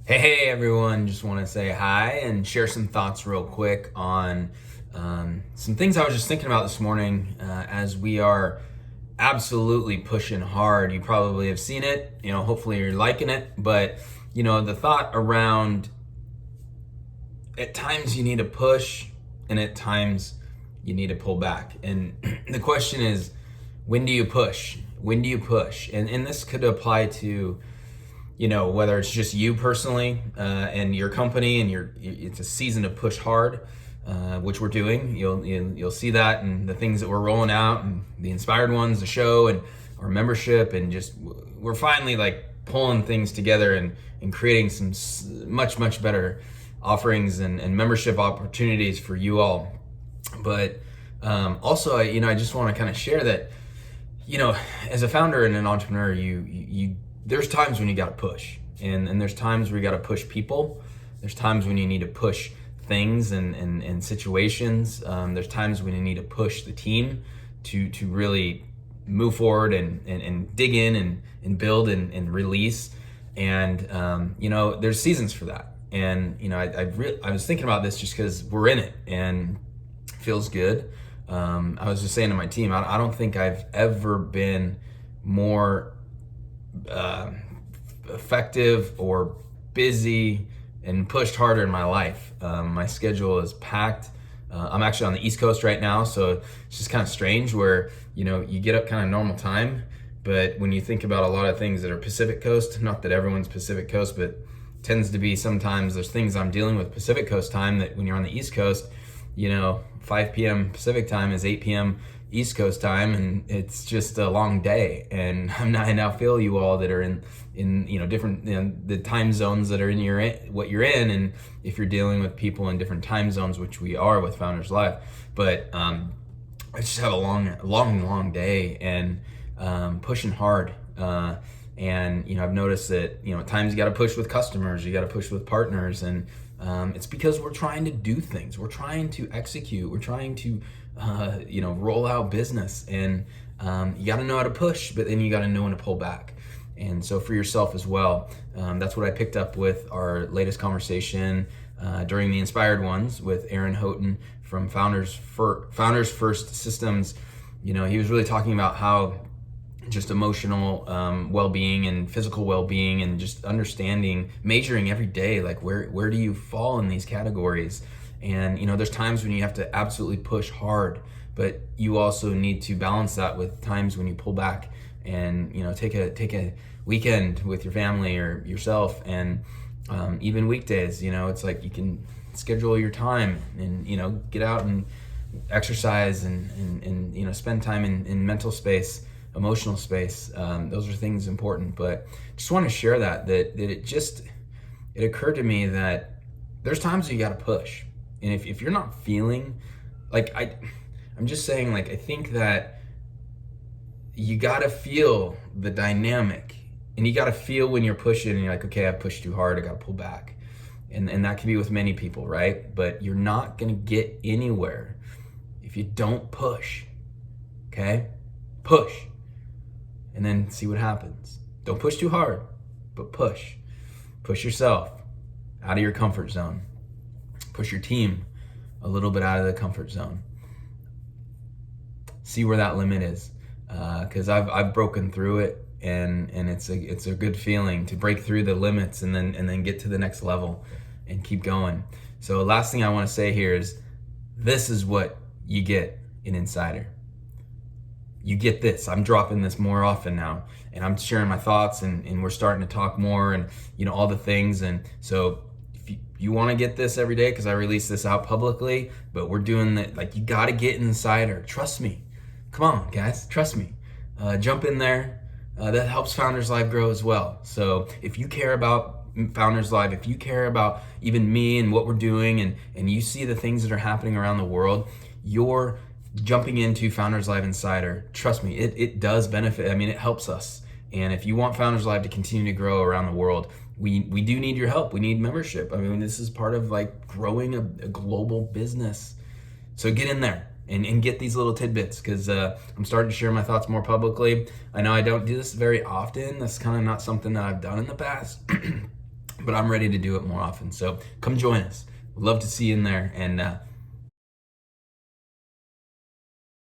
Hey everyone, just want to say hi and share some thoughts real quick on some things I was just thinking about this morning as we are absolutely pushing hard. You probably have seen it, hopefully you're liking it, but the thought around at times you need to push and at times you need to pull back. And the question is, when do you push? When do you push? And this could apply to whether it's just you personally and your company and it's a season to push hard, which we're doing. You'll see that in the things that we're rolling out and the inspired ones, the show and our membership, and just we're finally like pulling things together and creating some much better offerings and membership opportunities for you all. But also, I just want to kind of share that, as a founder and an entrepreneur, you there's times when you got to push, and there's times where you got to push people. There's times when you need to push things and situations. There's times when you need to push the team to really move forward and dig in and build and release. And there's seasons for that. And I was thinking about this just because we're in it and it feels good. I was just saying to my team, I don't think I've ever been more effective or busy and pushed harder in my life. My schedule is packed. I'm actually on the East Coast right now, so it's just kind of strange where you get up kind of normal time, but when you think about a lot of things that are Pacific Coast, not that everyone's Pacific Coast, but tends to be sometimes there's things I'm dealing with Pacific Coast time that when you're on the East Coast, 5 p.m. Pacific time is 8 p.m. East Coast time, and it's just a long day. And I now feel you all that are in different the time zones that are in what you're in, and if you're dealing with people in different time zones, which we are with Founders Live. But I just have a long day and pushing hard. And I've noticed that at times you got to push with customers, you got to push with partners, and it's because we're trying to do things, we're trying to execute, we're trying to roll out business, and you got to know how to push, but then you got to know when to pull back. And so for yourself as well, that's what I picked up with our latest conversation during the Inspired Ones with Aaron Houghton from Founders First Systems. He was really talking about how just emotional well-being and physical well-being, and just understanding, measuring every day, like where do you fall in these categories. And there's times when you have to absolutely push hard, but you also need to balance that with times when you pull back and take a weekend with your family or yourself. And even weekdays, it's like you can schedule your time and get out and exercise and spend time in mental space, emotional space. Those are things important. But just want to share that it occurred to me that there's times you got to push. And if you're not feeling like I'm just saying, like, I think that you got to feel the dynamic, and you got to feel when you're pushing and you're like, okay, I pushed too hard, I got to pull back. And that can be with many people, right? But you're not going to get anywhere if you don't push. Okay? Push. And then see what happens. Don't push too hard, but push. Push yourself out of your comfort zone. Push your team a little bit out of the comfort zone. See where that limit is, because I've broken through it, and it's a good feeling to break through the limits and then get to the next level and keep going. So last thing I want to say here is, this is what you get in Insider. You get this. I'm dropping this more often now, and I'm sharing my thoughts, and we're starting to talk more, and all the things. And so if you want to get this every day, because I release this out publicly, but we're doing that, like, you got to get Insider. Trust me. Come on, guys, trust me. Jump in there. That helps Founders Live grow as well. So if you care about Founders Live, if you care about even me and what we're doing, and you see the things that are happening around the world, you're jumping into Founders Live Insider. Trust me, it does benefit. I mean, it helps us. And if you want Founders Live to continue to grow around the world, we do need your help. We need membership. I mean, this is part of like growing a global business. So get in there and get these little tidbits, because I'm starting to share my thoughts more publicly. I know I don't do this very often. That's kind of not something that I've done in the past. but I'm ready to do it more often. So come join us. We'd love to see you in there, and